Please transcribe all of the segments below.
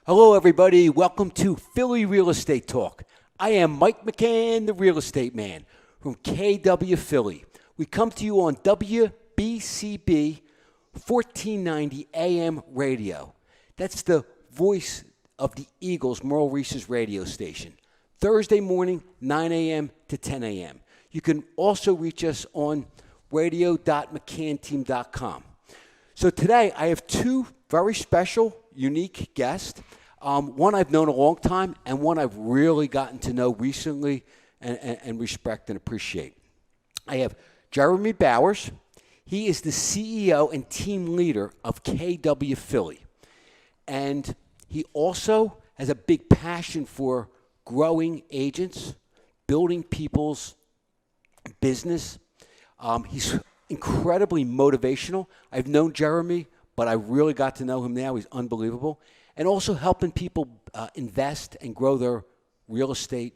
Hello, everybody. Welcome to Philly Real Estate Talk. I am Mike McCann, the real estate man from KW Philly. We come to you on WBCB 1490 AM radio. That's the voice of the Eagles, Merle Reese's radio station. Thursday morning, 9 a.m. to 10 a.m. You can also reach us on radio.mccanteam.com. So today, I have two very special, unique guests. One I've known a long time, and one I've really gotten to know recently and respect and appreciate. I have Jeremy Bowers. He is the CEO and team leader of KW Philly. And he also has a big passion for growing agents, building people's business. He's incredibly motivational. I've known Jeremy, but I really got to know him now. He's unbelievable. And also helping people invest and grow their real estate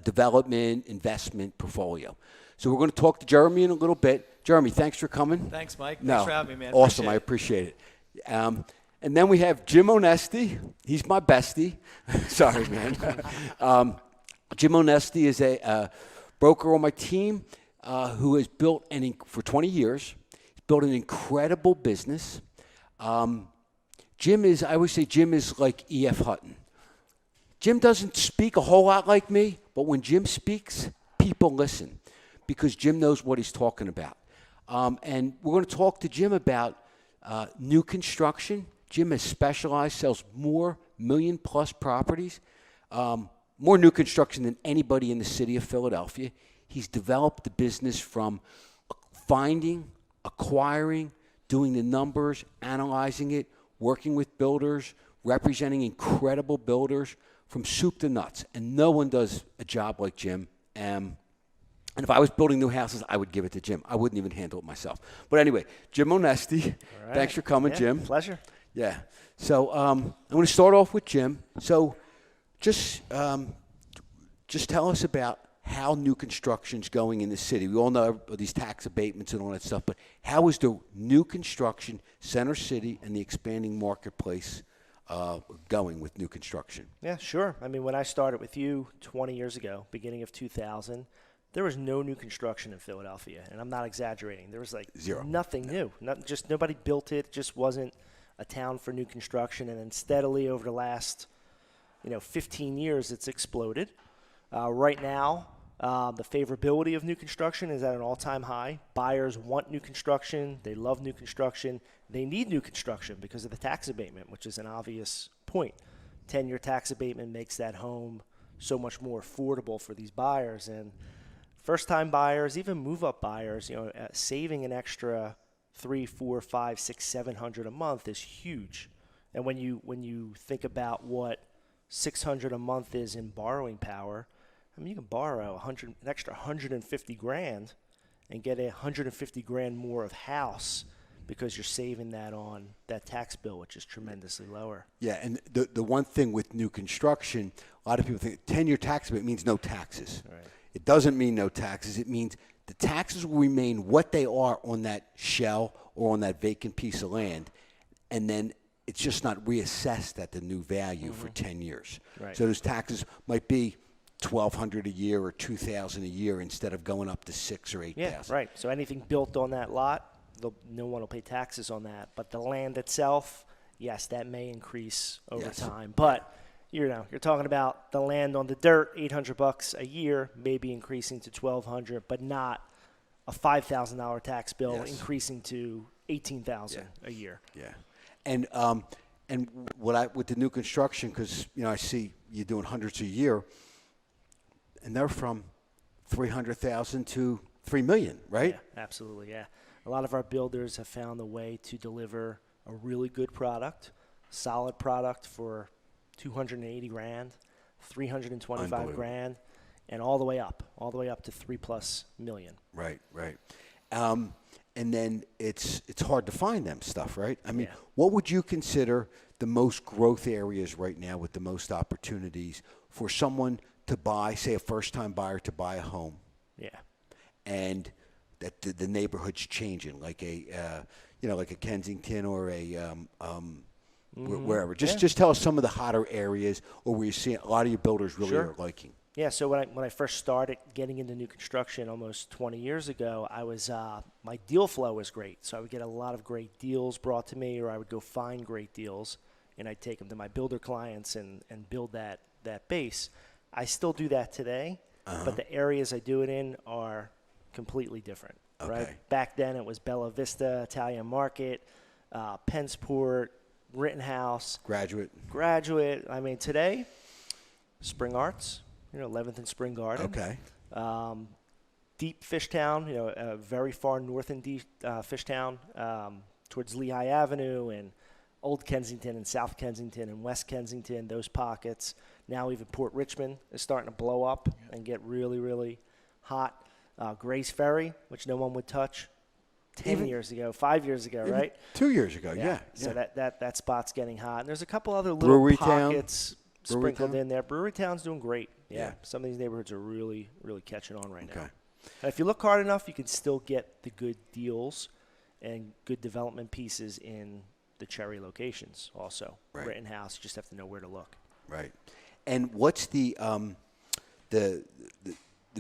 development, investment portfolio. So we're going to talk to Jeremy in a little bit. Jeremy, thanks for coming. Thanks, Mike. Thanks for having me, man. Awesome. I appreciate it. And then we have Jim Onesti. He's my bestie. Sorry, man. Jim Onesti is a broker on my team who has built, for 20 years, he's built an incredible business. I always say Jim is like E.F. Hutton. Jim doesn't speak a whole lot like me, but when Jim speaks, people listen because Jim knows what he's talking about. And we're going to talk to Jim about new construction. Jim has specialized, sells more million-plus properties, more new construction than anybody in the city of Philadelphia. He's developed the business from finding, acquiring, doing the numbers, analyzing it, working with builders, representing incredible builders from soup to nuts. And no one does a job like Jim. And if I was building new houses, I would give it to Jim. I wouldn't even handle it myself. But anyway, Jim Onesti, right. Thanks for coming, Jim. Pleasure. Yeah. So I'm going to start off with Jim. So just tell us about how new construction's going in the city. We all know these tax abatements and all that stuff, but how is the new construction, Center City, and the expanding marketplace going with new construction? Yeah, sure. I mean, when I started with you 20 years ago, beginning of 2000, there was no new construction in Philadelphia, and I'm not exaggerating. There was like zero, nothing new. Just nobody built it. Just wasn't a town for new construction. And then steadily over the last, 15 years, it's exploded. Right now, the favorability of new construction is at an all-time high. Buyers want new construction. They love new construction. They need new construction because of the tax abatement, which is an obvious point. 10-year tax abatement makes that home so much more affordable for these buyers. And first-time buyers, even move-up buyers, saving an extra $300, $400, $500, $600, $700 a month is huge. And when you think about what $600 a month is in borrowing power, I mean, you can borrow an extra $150,000 and get $150,000 more of house because you're saving that on that tax bill, which is tremendously lower. Yeah, and the one thing with new construction, a lot of people think 10-year tax abatement means no taxes. Right. It doesn't mean no taxes. It means the taxes will remain what they are on that shell or on that vacant piece of land, and then it's just not reassessed at the new value for 10 years. Right. So those taxes might be $1,200 a year or $2,000 a year instead of going up to $6,000 or $8,000. Yeah, right. So anything built on that lot, no one will pay taxes on that. But the land itself, yes, that may increase over time. But you're talking about the land on the dirt, $800 a year, maybe increasing to $1,200, but not a $5,000 tax bill increasing to $18,000 a year. Yeah, and with the new construction, because I see you doing hundreds a year. And they're from $300,000 to $3 million, right? Yeah, absolutely, yeah. A lot of our builders have found a way to deliver a really good product, solid product for $280,000, $325,000, and all the way up to $3+ million. Right. And then it's hard to find them stuff, right? I mean, what would you consider the most growth areas right now with the most opportunities for someone to buy, say a first-time buyer to buy a home? Yeah. And that the neighborhood's changing, like a Kensington or a wherever. Just tell us some of the hotter areas or where you see a lot of your builders really are liking. Yeah, so when I first started getting into new construction almost 20 years ago, I was my deal flow was great. So I would get a lot of great deals brought to me, or I would go find great deals, and I'd take them to my builder clients and build that base. I still do that today, but the areas I do it in are completely different. Okay. Right? Back then it was Bella Vista, Italian Market, Pensport, Rittenhouse, Graduate. I mean, today, Spring Arts. 11th and Spring Garden. Okay. Deep Fishtown, very far north in Deep Fishtown, towards Lehigh Avenue and Old Kensington and South Kensington and West Kensington, those pockets. Now even Port Richmond is starting to blow up and get really, really hot. Grays Ferry, which no one would touch 10 years ago, 5 years ago, right? 2 years ago, yeah. So that spot's getting hot. And there's a couple other little Brewery pockets Town. sprinkled in there. Brewery Town's doing great. Yeah, some of these neighborhoods are really, really catching on right now. And if you look hard enough, you can still get the good deals and good development pieces in the cherry locations also. Right. Rittenhouse, you just have to know where to look. Right. And what's the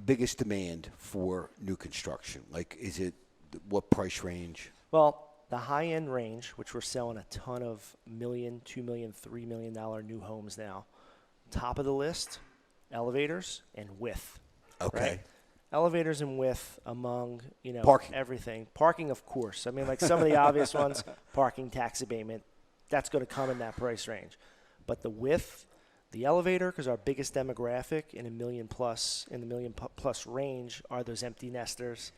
biggest demand for new construction? Like, is it what price range? Well, the high-end range, which we're selling a ton of $1 million, $2 million, $3 million new homes now, top of the list, elevators and width. Okay. Right? Elevators and width among, Parking. everything. Parking, of course. I mean, like some of the obvious ones, parking, tax abatement, that's going to come in that price range. But the width, the elevator, because our biggest demographic in the million plus range are those empty nesters,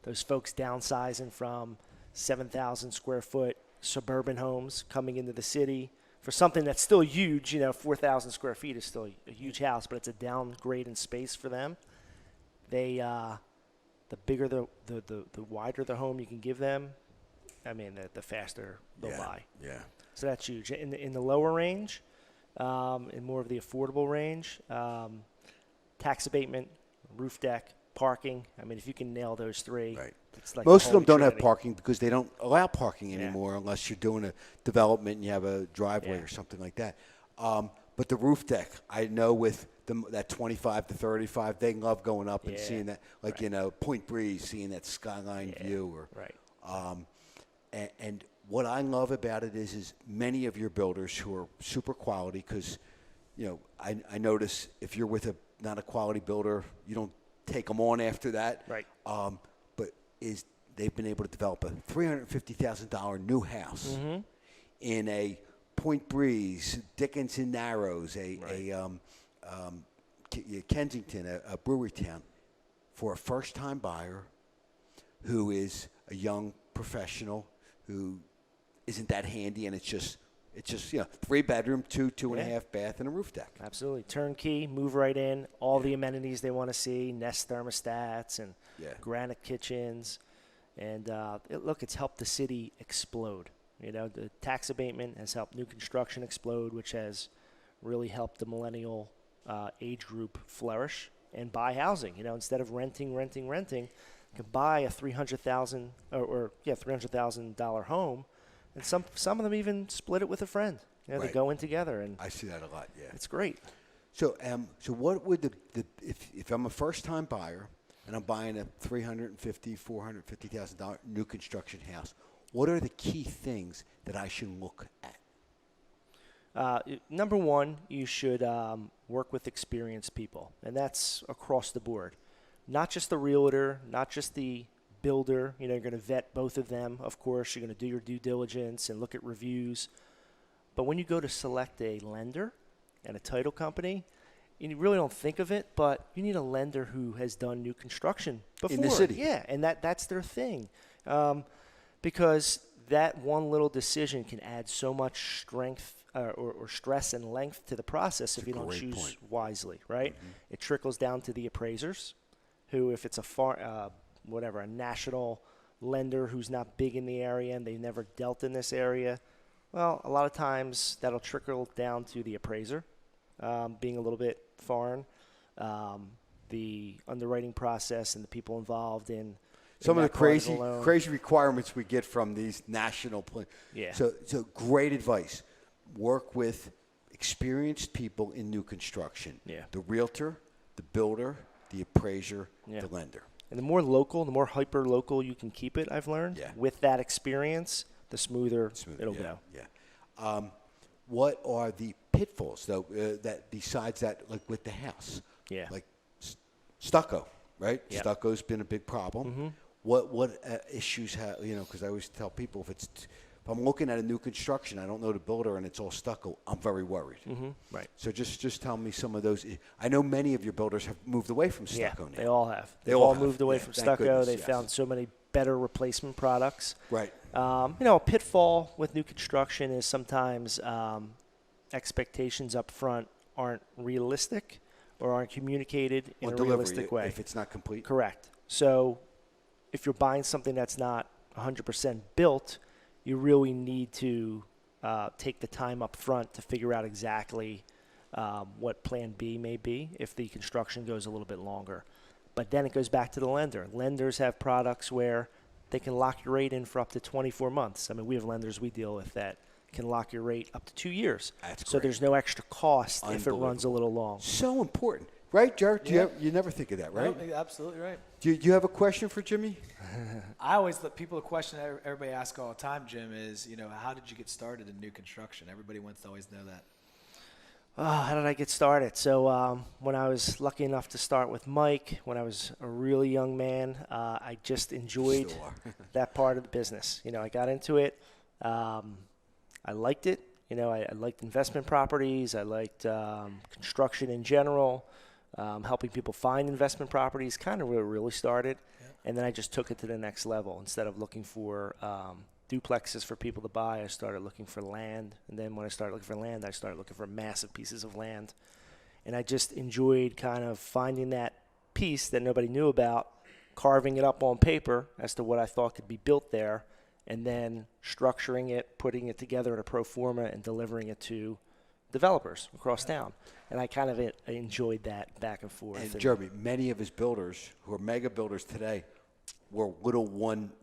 those folks downsizing from 7,000 square foot suburban homes coming into the city for something that's still huge. 4,000 square feet is still a huge house, but it's a downgrade in space for them. They, the bigger the wider the home you can give them, I mean, the faster they'll buy. Yeah. So that's huge. In the lower range, in more of the affordable range, tax abatement, roof deck, parking. I mean, if you can nail those three, right. It's like most of them don't trinity. have parking because they don't allow parking anymore unless you're doing a development and you have a driveway or something like that. But the roof deck, I know with that 25 to 35, they love going up and seeing that, like Point Breeze, seeing that skyline view. Or, and what I love about it is many of your builders who are super quality, because I notice if you're with not a quality builder, you don't take them on after that. Right. But they've been able to develop a $350,000 new house in a Point Breeze, Dickinson Narrows, Kensington, a brewery town, for a first-time buyer who is a young professional who isn't that handy, and it's just 3-bedroom, two and a half bath, and a roof deck. Absolutely, turnkey, move right in, all the amenities they want to see, Nest thermostats and granite kitchens, and it's helped the city explode. The tax abatement has helped new construction explode, which has really helped the millennial age group flourish and buy housing. Instead of renting, you can buy a $300,000 home, and some of them even split it with a friend. They go in together, and I see that a lot. Yeah, it's great. So, what would if I'm a first-time buyer and I'm buying a $450,000 new construction house? What are the key things that I should look at? Number one, you should work with experienced people, and that's across the board. Not just the realtor, not just the builder. You're going to vet both of them, of course. You're going to do your due diligence and look at reviews. But when you go to select a lender and a title company, you really don't think of it, but you need a lender who has done new construction before. In the city. Yeah, and that's their thing. Because that one little decision can add so much strength or stress and length to the process if you don't choose wisely, right? Mm-hmm. It trickles down to the appraisers, who, if it's a national lender who's not big in the area and they've never dealt in this area, well, a lot of times that'll trickle down to the appraiser, being a little bit foreign, the underwriting process and the people involved in some of the crazy requirements we get from these national plans. Yeah. So great advice. work with experienced people in new construction. Yeah. The realtor, the builder, the appraiser, the lender. And the more local, the more hyper-local you can keep it, I've learned. Yeah. With that experience, the smoother it'll go. Yeah. What are the pitfalls, though, that besides that, like with the house? Yeah. Like stucco, right? Yep. Stucco's been a big problem. Mm-hmm. What issues have, because I always tell people if I'm looking at a new construction, I don't know the builder, and it's all stucco, I'm very worried. Mm-hmm. Right. So just tell me some of those. I know many of your builders have moved away from stucco now. They all have. They They've all all have. moved away Yeah, from thank stucco. goodness, They yes. found so many better replacement products. Right. A pitfall with new construction is sometimes expectations up front aren't realistic or aren't communicated in Or a delivery, realistic way. if it's not complete. Correct. So if you're buying something that's not 100% built, you really need to take the time up front to figure out exactly what plan B may be if the construction goes a little bit longer. But then it goes back to the lender. Lenders have products where they can lock your rate in for up to 24 months. I mean, we have lenders we deal with that can lock your rate up to 2 years. That's so great. there's no extra cost if it runs a Unbelievable. little long. So important. Right, Jared? Yeah. You never think of that, right? No, you're absolutely right. Do you have a question for Jimmy? I always let people, a question everybody asks all the time, Jim, is, how did you get started in new construction? Everybody wants to always know that. How did I get started? So when I was lucky enough to start with Mike, when I was a really young man, I just enjoyed Still are. that part of the business. I got into it. I liked it. I liked investment properties. I liked construction in general, helping people find investment properties, kind of where it really started. Yep. And then I just took it to the next level. Instead of looking for duplexes for people to buy, I started looking for land. And then when I started looking for land, I started looking for massive pieces of land. And I just enjoyed kind of finding that piece that nobody knew about, carving it up on paper as to what I thought could be built there, and then structuring it, putting it together in a pro forma, and delivering it to developers across town. And I kind of enjoyed that back and forth. And Jeremy, many of his builders who are mega builders today were little one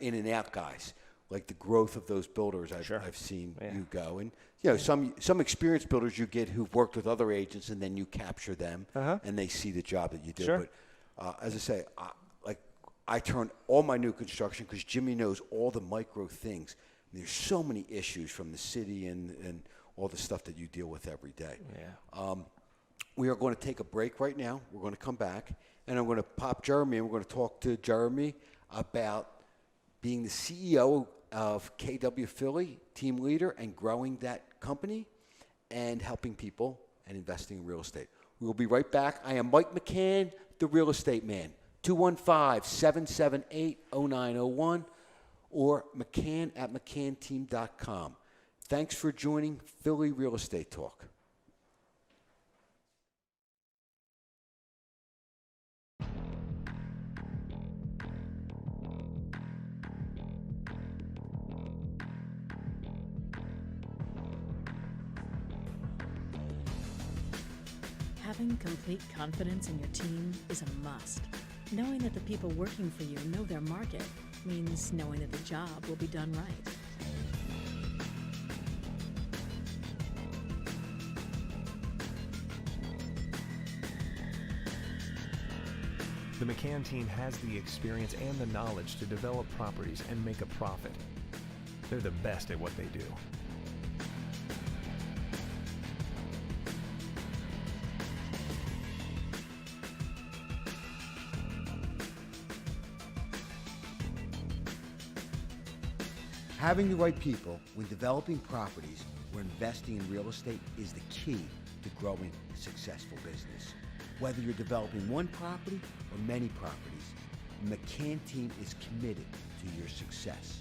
in and out guys. Like the growth of those builders, I've seen you go. And some experienced builders you get who've worked with other agents, and then you capture them, and they see the job that you do. Sure. But as I say, I turn all my new construction because Jimmy knows all the micro things. And there's so many issues from the city and all the stuff that you deal with every day. Yeah. We are going to take a break right now. We're going to come back, and I'm going to pop Jeremy, and we're going to talk to Jeremy about being the CEO of KW Philly, team leader, and growing that company and helping people and investing in real estate. We will be right back. I am Mike McCann, the real estate man. 215-778-0901 or McCann@McCannteam.com. Thanks for joining Philly Real Estate Talk. Having complete confidence in your team is a must. Knowing that the people working for you know their market means knowing that the job will be done right. The McCann team has the experience and the knowledge to develop properties and make a profit. They're the best at what they do. Having the right people when developing properties or investing in real estate is the key to growing a successful business. Whether you're developing one property or many properties, the McCann team is committed to your success.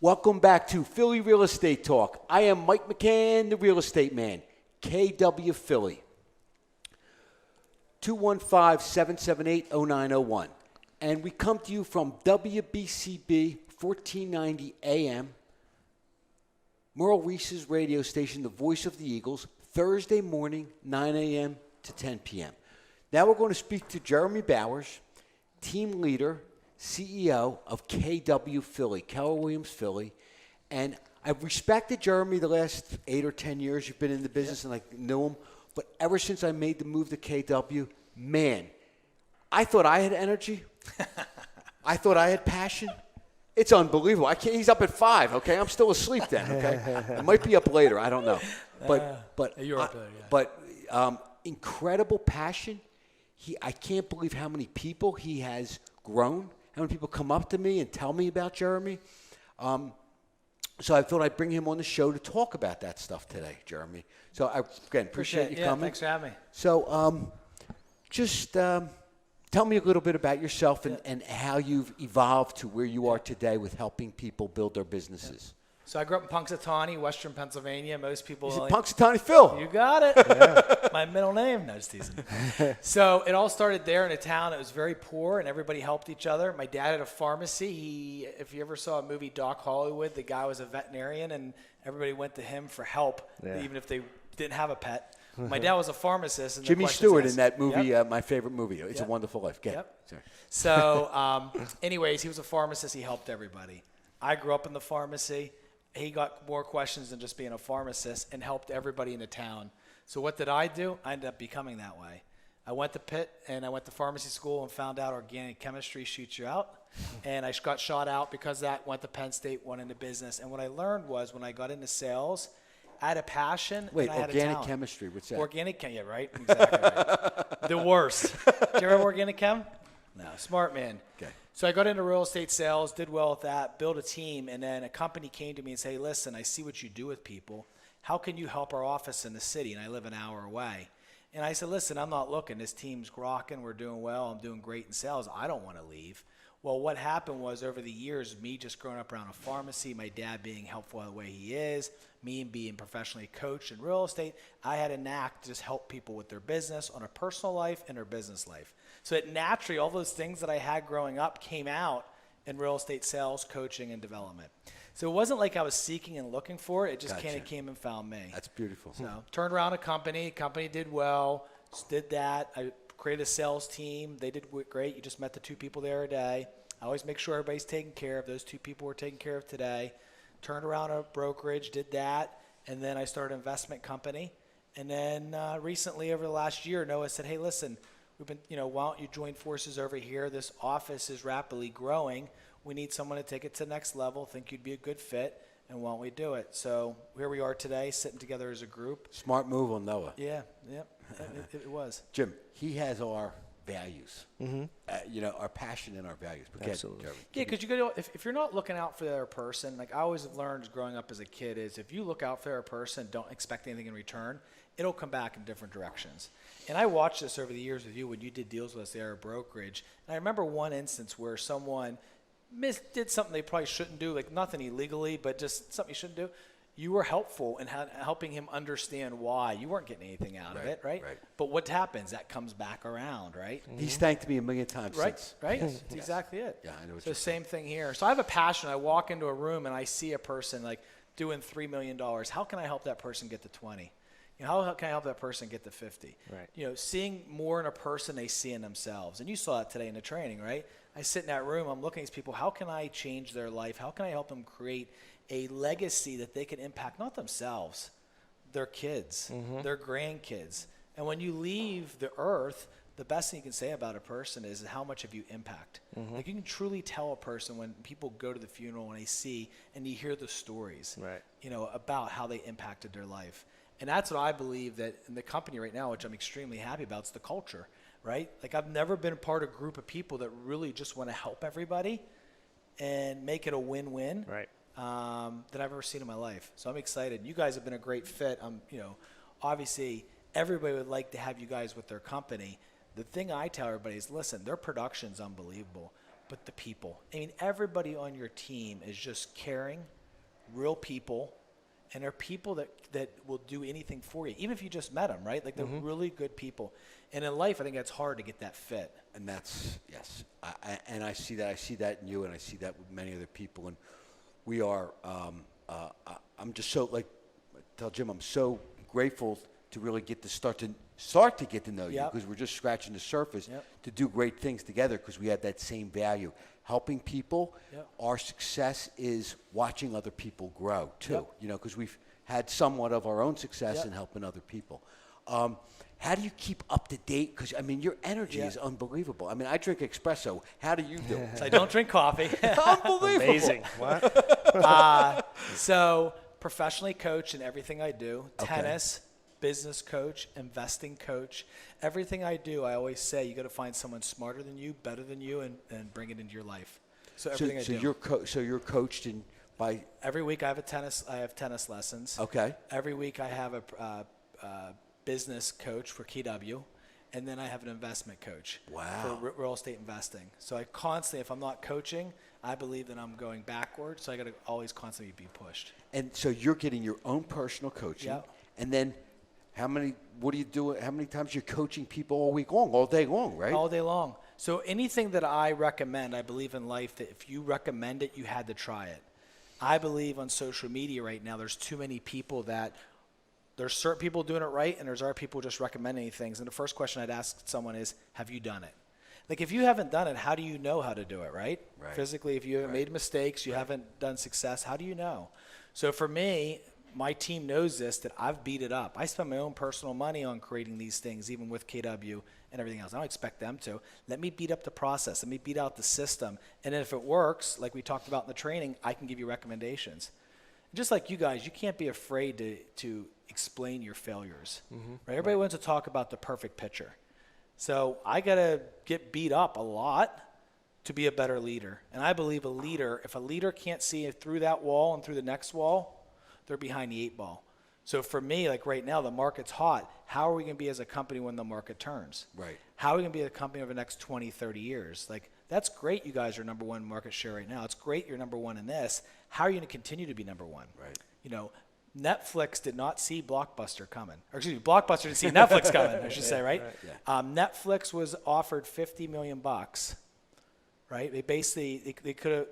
Welcome back to Philly Real Estate Talk. I am Mike McCann, the real estate man, KW Philly. 215-778-0901. And we come to you from WBCB 1490 AM, Merle Reese's radio station, the voice of the Eagles, Thursday morning, 9 a.m. to 10 p.m. Now we're going to speak to Jeremy Bowers, team leader, CEO of KW Philly, Keller Williams Philly. And I've respected Jeremy the last 8 or 10 years you've been in the business, and I knew him. But ever since I made the move to KW, man, I thought I had energy. I thought I had passion. It's unbelievable. He's up at 5, okay? I'm still asleep then, okay? I might be up later. I don't know. But you're up there, yeah. But incredible passion. I can't believe how many people he has grown, how many people come up to me and tell me about Jeremy. So I thought I'd bring him on the show to talk about that stuff today, Jeremy. So, again, appreciate you coming. Thanks for having me. So just tell me a little bit about yourself and how you've evolved to where you are today with helping people build their businesses. So I grew up in Punxsutawney, Western Pennsylvania. Most people Is it Punxsutawney Phil? You got it. My middle name. No, just teasing. So it all started there in a town that was very poor, and everybody helped each other. My dad had a pharmacy. If you ever saw a movie, Doc Hollywood, the guy was a veterinarian, and everybody went to him for help, even if they didn't have a pet. My dad was a pharmacist. And Jimmy Stewart in that movie, my favorite movie, It's a Wonderful Life. Sorry. So anyways, he was a pharmacist. He helped everybody. I grew up in the pharmacy. He got more questions than just being a pharmacist and helped everybody in the town. So what did I do? I ended up becoming that way. I went to Pitt and I went to pharmacy school and found out organic chemistry shoots you out. And I got shot out because of that, went to Penn State, went into business. And what I learned was when I got into sales, I had a passion. Wait, and I had a organic talent. chemistry, what's that? Organic chem, yeah, right? Exactly right. The worst. Did you ever have organic chem? No, smart man. Okay. So I got into real estate sales, did well with that, built a team, and then a company came to me and said, hey, listen, I see what you do with people. How can you help our office in the city? And I live an hour away. And I said, listen, I'm not looking. This team's rocking. We're doing well. I'm doing great in sales. I don't want to leave. Well, what happened was over the years, me just growing up around a pharmacy, my dad being helpful the way he is, me being professionally coached in real estate, I had a knack to just help people with their business on a personal life and their business life. So it naturally, all those things that I had growing up came out in real estate sales, coaching, and development. So it wasn't like I was seeking and looking for it. It just kind of came and found me. That's beautiful. So turned around a company did well, did that. I created a sales team. They did great. You just met the 2 people there a day. I always make sure everybody's taken care of. Those 2 people were taken care of today. Turned around a brokerage, did that. And then I started an investment company. And then recently over the last year, Noah said, hey, listen, we've been, why don't you join forces over here? This office is rapidly growing. We need someone to take it to the next level. Think you'd be a good fit, and why don't we do it? So here we are today, sitting together as a group. Smart move on Noah. Yeah, it was. Jim, he has our values, our passion and our values. Absolutely. Yeah, because if you're not looking out for the other person, like I always learned growing up as a kid, is if you look out for the other person, don't expect anything in return, it'll come back in different directions. And I watched this over the years with you when you did deals with us there at brokerage. And I remember one instance where someone did something they probably shouldn't do, like nothing illegally, but just something you shouldn't do. You were helpful in helping him understand why. You weren't getting anything out of it, right? But what happens? That comes back around, right? He's thanked me a million times since. Right? That's exactly it. Yeah, I know what So you're same thing here. So I have a passion. I walk into a room and I see a person like doing $3 million. How can I help that person get to 20? How can I help that person get to 50? Right. Seeing more in a person they see in themselves. And you saw that today in the training, right? I sit in that room, I'm looking at these people, how can I change their life? How can I help them create a legacy that they can impact, not themselves, their kids, their grandkids. And when you leave the earth, the best thing you can say about a person is how much have you impact. Like you can truly tell a person when people go to the funeral and they see and you hear the stories, about how they impacted their life. And that's what I believe that in the company right now, which I'm extremely happy about, is the culture, right? Like I've never been a part of a group of people that really just want to help everybody and make it a win-win. Right. That I've ever seen in my life. So I'm excited. You guys have been a great fit. Obviously everybody would like to have you guys with their company. The thing I tell everybody is, listen, their production's unbelievable, but the people. I mean, everybody on your team is just caring, real people, And they're people that will do anything for you, even if you just met them, right? Like they're really good people. And in life, I think it's hard to get that fit. And that's, yes. And I see that. I see that in you, and I see that with many other people. And we are, I'm just so, like, I tell Jim, I'm so grateful to really get to start to get to know you, because we're just scratching the surface to do great things together, because we have that same value. Helping people, our success is watching other people grow too, you know, because we've had somewhat of our own success in helping other people. How do you keep up to date? Because, I mean, your energy is unbelievable. I mean, I drink espresso. How do you do it? So I don't drink coffee. Unbelievable. Amazing. What? So professionally coach in everything I do, tennis, business coach, investing coach. Everything I do, I always say you got to find someone smarter than you, better than you, and bring it into your life. So everything I do. You're coached in by every week I have tennis lessons. Okay. Every week I have a business coach for KW, and then I have an investment coach for real estate investing. So I constantly, if I'm not coaching, I believe that I'm going backwards. So I got to always constantly be pushed. And so you're getting your own personal coaching, and then what do you do? How many times you're coaching people all week long, all day long, right? All day long. So anything that I recommend, I believe in life that if you recommend it, you had to try it. I believe on social media right now, there's too many people that there's certain people doing it right, and there's other people just recommending things. And the first question I'd ask someone is, have you done it? Like, if you haven't done it, how do you know how to do it, right? Physically, if you haven't made mistakes, you haven't done success, how do you know? So for me, my team knows this, that I've beat it up. I spend my own personal money on creating these things, even with KW and everything else. I don't expect them to. Let me beat up the process. Let me beat out the system. And then if it works, like we talked about in the training, I can give you recommendations. Just like you guys, you can't be afraid to explain your failures. Right? Everybody wants to talk about the perfect picture. So I got to get beat up a lot to be a better leader. And I believe if a leader can't see it through that wall and through the next wall, they're behind the 8 ball. So for me, like right now, the market's hot. How are we going to be as a company when the market turns? Right. How are we going to be a company over the next 20, 30 years? Like, that's great you guys are number one market share right now. It's great you're number one in this. How are you going to continue to be number one? Right. You know, Netflix did not see Blockbuster coming. Or excuse me, Blockbuster didn't see Netflix coming, I should say, right? Yeah. Netflix was offered $50 million, right? They basically,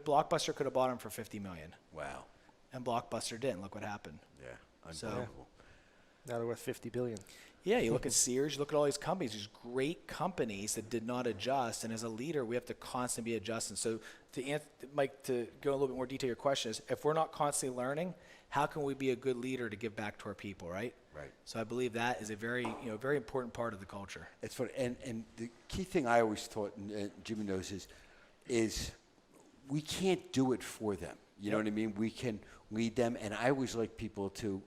Blockbuster could have bought them for $50 million. Wow. And Blockbuster didn't. Look what happened. Yeah. So- Unbelievable. Now they're worth $50 billion. Yeah, you look at Sears, you look at all these companies, these great companies that did not adjust. And as a leader, we have to constantly be adjusting. So Mike, to go a little bit more detail, your question is, if we're not constantly learning, how can we be a good leader to give back to our people, right? Right. So I believe that is a very important part of the culture. It's funny. And the key thing I always thought, and Jimmy knows, is we can't do it for them. You know what I mean? We can lead them. And I always like people to,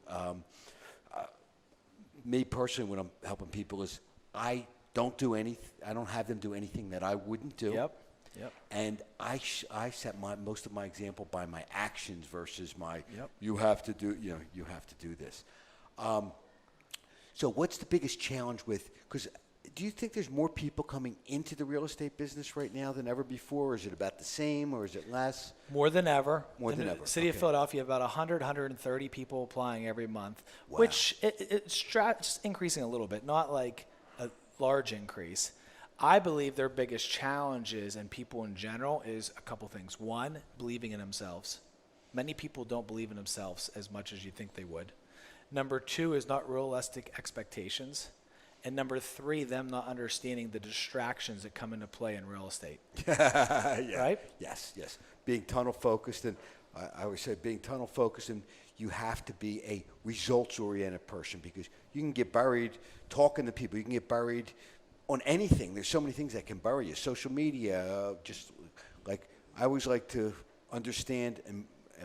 me personally, when I'm helping people, is I don't have them do anything that I wouldn't do. Yep. And I set most of my example by my actions versus my you have to do this. So what's the biggest challenge because do you think there's more people coming into the real estate business right now than ever before? Or is it about the same, or is it less? More than ever. More than In ever. the city of Philadelphia, about 130 people applying every month, which it's just increasing a little bit, not like a large increase. I believe their biggest challenges, and people in general, is a couple things. One, believing in themselves. Many people don't believe in themselves as much as you think they would. Number two is not realistic expectations. And number three, them not understanding the distractions that come into play in real estate. Right? Yes. Being tunnel focused, and I always say being tunnel focused, and you have to be a results oriented person, because you can get buried talking to people. You can get buried on anything. There's so many things that can bury you. Social media, just like I always like to understand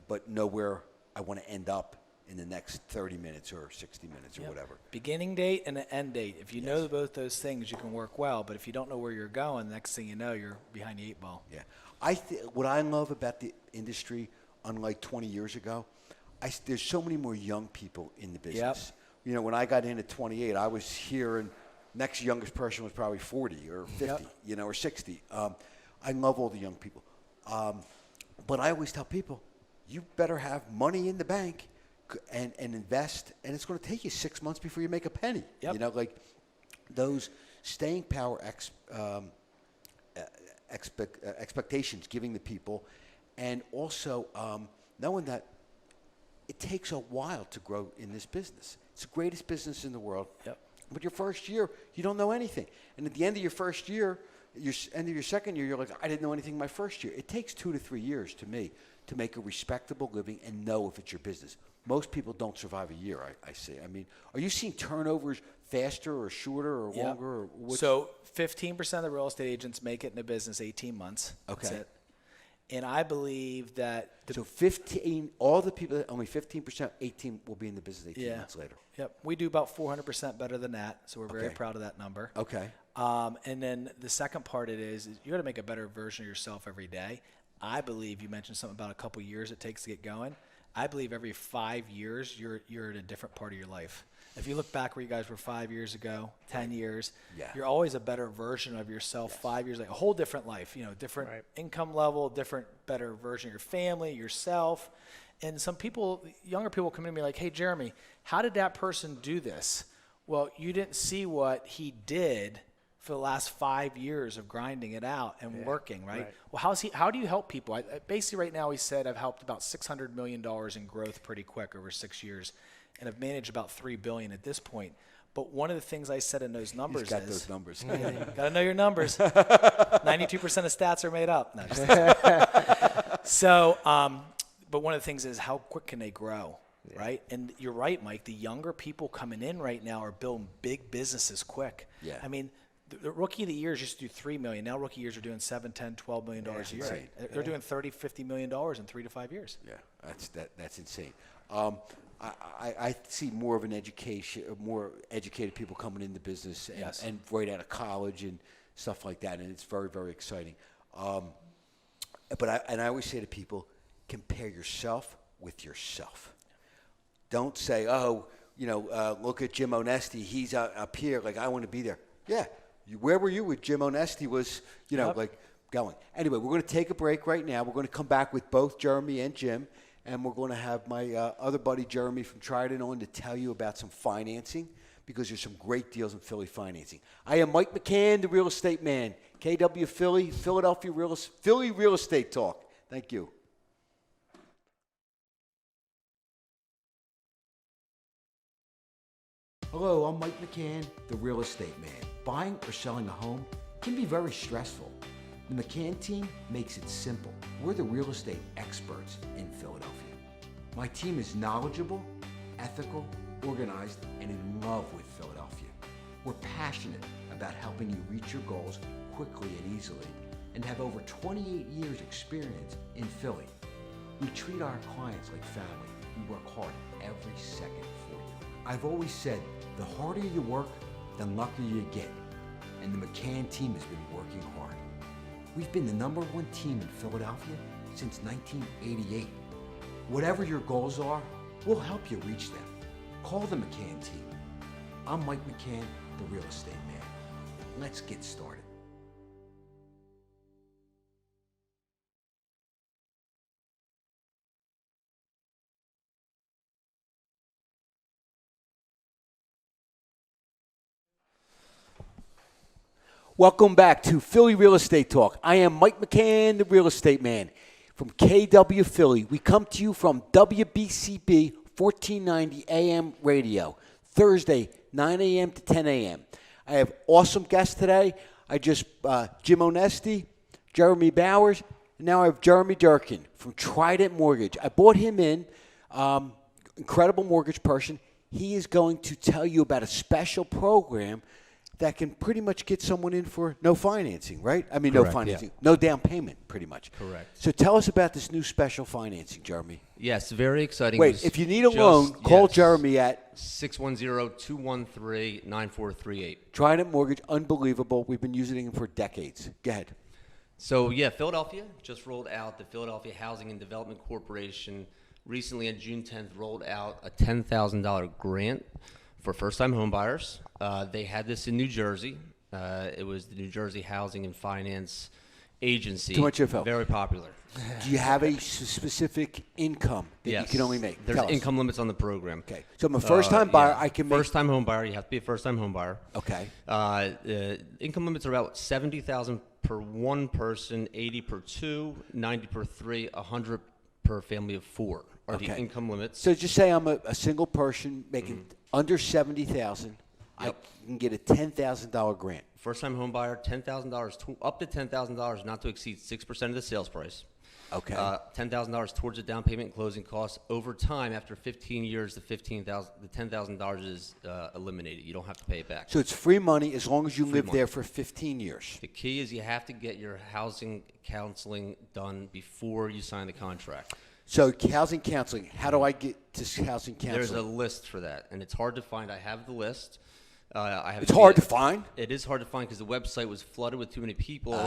but know where I want to end up in the next 30 minutes or 60 minutes or whatever. Beginning date and an end date. If you know both those things, you can work well. But if you don't know where you're going, the next thing you know, you're behind the 8 ball. Yeah. What I love about the industry, unlike 20 years ago, there's so many more young people in the business. You know, when I got in at 28, I was here, and next youngest person was probably 40 or 50, or 60. I love all the young people. But I always tell people, you better have money in the bank. and invest, and it's going to take you 6 months before you make a penny. Yep. You know, like those staying power expectations giving the people, and also knowing that it takes a while to grow in this business. It's the greatest business in the world. Yep. But your first year, you don't know anything. And at the end of your first year, end of your second year, you're like, I didn't know anything my first year. It takes 2 to 3 years to me to make a respectable living and know if it's your business. Most people don't survive a year, I see. I mean, are you seeing turnovers faster or shorter or longer? Or so 15% of the real estate agents make it in a business 18 months. Okay. That's it. And I believe that so 15, all the people, only 15%, 18 will be in the business 18 months later. Yep. We do about 400% better than that, so we're very proud of that number. Okay. And then the second part is you got to make a better version of yourself every day. I believe you mentioned something about a couple years it takes to get going. I believe every 5 years you're in a different part of your life. If you look back where you guys were 5 years ago, 10 years, you're always a better version of yourself 5 years, like a whole different life, different income level, different, better version of your family, yourself. And some people, younger people come to me like, hey, Jeremy, how did that person do this? Well, you didn't see what he did for the last 5 years of grinding it out and working, right? Well, how do you help people? Basically right now he said I've helped about $600 million in growth pretty quick over 6 years. And I've managed about $3 billion at this point. But one of the things I said in those numbers He's got those numbers. Got to know your numbers. 92% of stats are made up. No, so, but one of the things is how quick can they grow, right? And you're right, Mike. The younger people coming in right now are building big businesses quick. Yeah. I mean, the rookie of the years used to do $3 million. Now rookie years are doing $7, $10, $12 million a year. Insane. They're doing $30, $50 million in 3 to 5 years. Yeah, that's insane. I see more of an education, more educated people coming into business and right out of college and stuff like that, and it's very, very exciting. But I always say to people, compare yourself with yourself. Don't say, look at Jim Onesti, he's up here, like I want to be there. Yeah, where were you when Jim Onesti was, like going? Anyway, we're going to take a break right now. We're going to come back with both Jeremy and Jim. And we're going to have my other buddy, Jeremy from Trident, on to tell you about some financing because there's some great deals in Philly financing. I am Mike McCann, the real estate man. KW Philly, Philly Real Estate Talk. Thank you. Hello, I'm Mike McCann, the real estate man. Buying or selling a home can be very stressful. The McCann team makes it simple. We're the real estate experts in Philadelphia. My team is knowledgeable, ethical, organized, and in love with Philadelphia. We're passionate about helping you reach your goals quickly and easily, and have over 28 years experience in Philly. We treat our clients like family. We work hard every second for you. I've always said, the harder you work, the luckier you get. And the McCann team has been working hard. We've been the #1 team in Philadelphia since 1988. Whatever your goals are, we'll help you reach them. Call the McCann team. I'm Mike McCann, the real estate man. Let's get started. Welcome back to Philly Real Estate Talk. I am Mike McCann, the real estate man from KW Philly. We come to you from WBCB 1490 AM radio, Thursday, 9 a.m. to 10 a.m. I have awesome guests today. Jim Onesti, Jeremy Bowers, and now I have Jeremy Durkin from Trident Mortgage. I brought him in, incredible mortgage person. He is going to tell you about a special program that can pretty much get someone in for no financing, right? I mean, Correct, no financing, no down payment, pretty much. Correct. So tell us about this new special financing, Jeremy. Yes, very exciting. Wait, if you need a loan, call Jeremy at 610-213-9438. Trident Mortgage, unbelievable. We've been using him for decades. Go ahead. So, Philadelphia just rolled out the Philadelphia Housing and Development Corporation. Recently, on June 10th, rolled out a $10,000 grant for first-time home buyers. They had this in New Jersey. It was the New Jersey Housing and Finance agency. Too much info. Very popular. Do you have a specific income that you can only make? There's Tell us. income limits on the program. Okay. So I'm a first-time buyer. Yeah. I can make. First-time home buyer. You have to be a first-time home buyer. Okay. Income limits are about $70,000 per one person, 80 per two, 90 per three, 100 per family of four are the Okay. income limits. So just say I'm a single person making under 70,000. I can get a $10,000 grant. First-time home buyer, $10,000 up to $10,000, not to exceed 6% of the sales price. Okay. $10,000 towards the down payment and closing costs. Over time, after 15 years, the $10,000 is eliminated. You don't have to pay it back. So it's free money as long as you live money. there for 15 years. The key is you have to get your housing counseling done before you sign the contract. So housing counseling, how do I get to housing counseling? There's a list for that, and it's hard to find. I have the list. It's hard to find? It is hard to find because the website was flooded with too many people over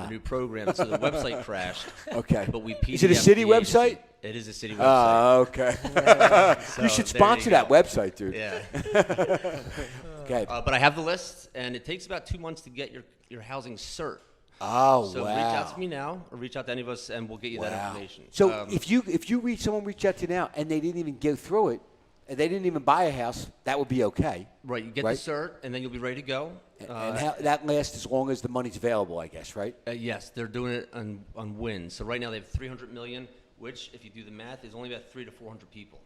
the new program, so the website crashed. Okay. But we Is it a city PDF'd the agency. website? It is a city website. Okay. So You should there sponsor you that go. website, dude. Yeah. Okay. But I have the list, and it takes about 2 months to get your housing cert. Oh, So wow. reach out to me now, or reach out to any of us, and we'll get you that Wow. information. So if someone reached out to you now and they didn't even go through it, and they didn't even buy a house, that would be okay. right, you get right? the cert, and then you'll be ready to go. And that lasts as long as the money's available, I guess, right? Yes, they're doing it on wins. So right now they have 300 million, which, if you do the math, is only about 300 to 400 people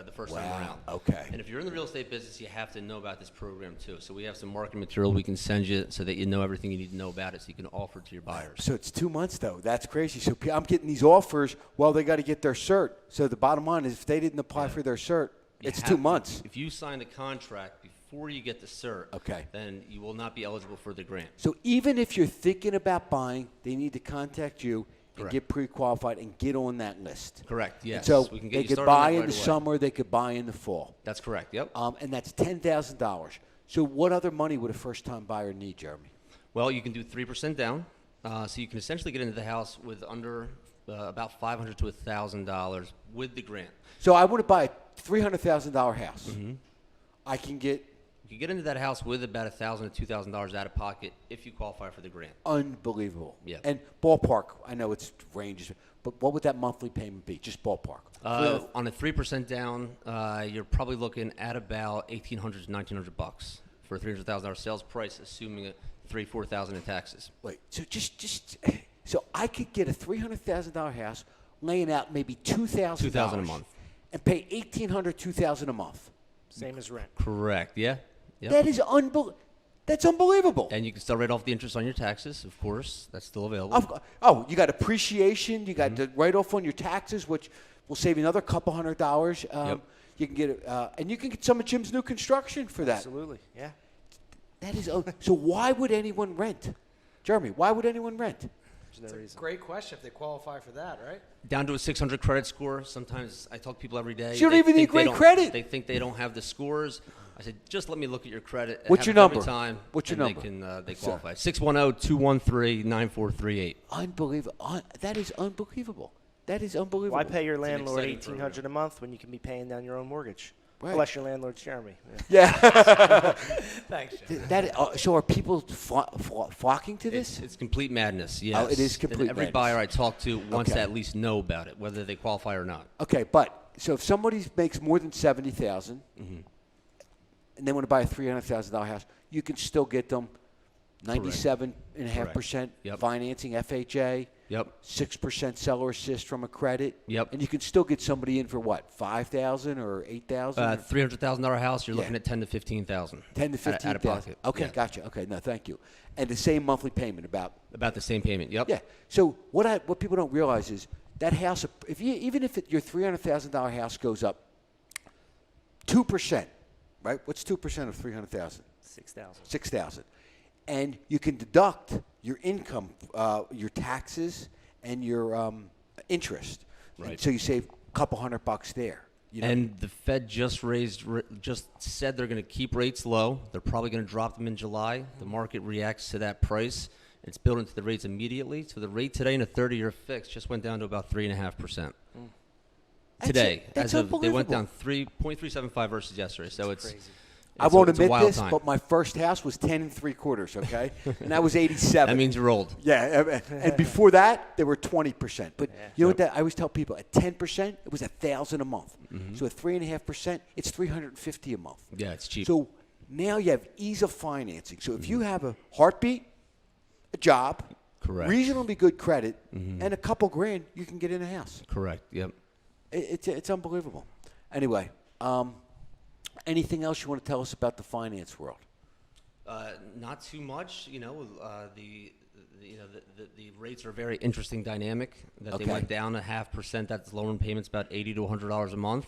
the first time Wow, around. okay. And if you're in the real estate business, you have to know about this program too. So we have some marketing material we can send you so that you know everything you need to know about it, so you can offer it to your buyers. So it's 2 months, though. That's crazy. So I'm getting these offers while they got to get their cert. So the bottom line is if they didn't apply for their cert, You it's have 2 to- months. If you sign the contract before you get the cert, Okay. then you will not be eligible for the grant. So even if you're thinking about buying, they need to contact you and Correct. get pre-qualified and get on that list. Correct. And Yes. so we can they get you could started on buy that in right the away. summer, they could buy in the fall. That's correct. Yep. And that's $10,000. So what other money would a first-time buyer need, Jeremy? Well, you can do 3% down, so you can essentially get into the house with under about $500 to $1,000 with the grant. So I want to buy a $300,000 house. Mm-hmm. I can get You can get into that house with about $1,000 to $2,000 out of pocket if you qualify for the grant. unbelievable. Yeah. And ballpark, I know it's ranges, but what would that monthly payment be? Just ballpark. On a 3% down, you're probably looking at about $1,800 to $1,900 for a $300,000 sales price, assuming $4,000 in taxes. Wait, so so I could get a $300,000 house, laying out maybe $2,000 $2,000 a month. and pay $1,800, $2,000 a month. Same as rent. Correct. Yeah. Yep. That is That's unbelievable. And you can still write off the interest on your taxes, of course. That's still available. You got appreciation. You got the write-off on your taxes, which will save you another couple $100. Yep. You can get and you can get some of Jim's new construction for that. Absolutely, yeah. That is so. Why would anyone rent, Jeremy? Why would anyone rent? There's no reason. Great question if they qualify for that, right? Down to a 600 credit score. Sometimes I talk to people every day. So you don't they even need think they great don't- credit. They think they don't have the scores. I said, just let me look at your credit. What's have your it every number? Time, What's your and number? They Sir. qualify. 610-213-9438. Unbelievable. That is unbelievable. That is unbelievable. Why pay your an landlord exciting $1,800 a month when you can be paying down your own mortgage? Right. Unless your landlord's Jeremy. Yeah. Yeah. Thanks, Jim. So are people flocking to this? It's complete madness, yes. it is And complete every madness. buyer I talk to wants Okay. to at least know about it, whether they qualify or not. Okay, but so if somebody makes more than $70,000 and they want to buy a $300,000 house, you can still get them 97.5% Yep. financing, FHA, Yep. 6% seller assist from a credit. Yep. And you can still get somebody in for what, $5,000 or $8,000? $300,000 house, you're Yeah. looking at $10,000 to $15,000. 10 to 15,000. Out of pocket. Okay, Yeah. gotcha. Okay, no, thank you. And the same monthly payment about. About the same payment. Yep. Yeah. So what people don't realize is that house, even if your $300,000 house goes up 2%, right? What's 2% of 300,000? 6,000. 6,000, and you can deduct your income, your taxes, and your interest. And Right. so you save a couple $100 there. You know? And the Fed just said they're going to keep rates low. They're probably going to drop them in July. The market reacts to that price. It's built into the rates immediately. So the rate today in a 30-year fix just went down to about 3.5%. That's Today, that's they went unbelievable. down 3.375 versus yesterday. So it's Crazy. I won't it's a admit wild this, time. but my first house was 10 3/4, okay? And that was 87. That means you're old. Yeah, and before that, they were 20%. But you know what? I always tell people at 10%, it was $1,000 a month. So at 3.5%, it's $350 a month. Yeah, it's cheap. So now you have ease of financing. So if you have a heartbeat, a job, Correct. reasonably good credit, and a couple grand, you can get in a house. Correct. Yep. It's unbelievable. Anyway, anything else you want to tell us about the finance world? Not too much. The rates are a very interesting dynamic. That Okay. they went down 0.5%. That's lowering payments about $80 to $100 a month.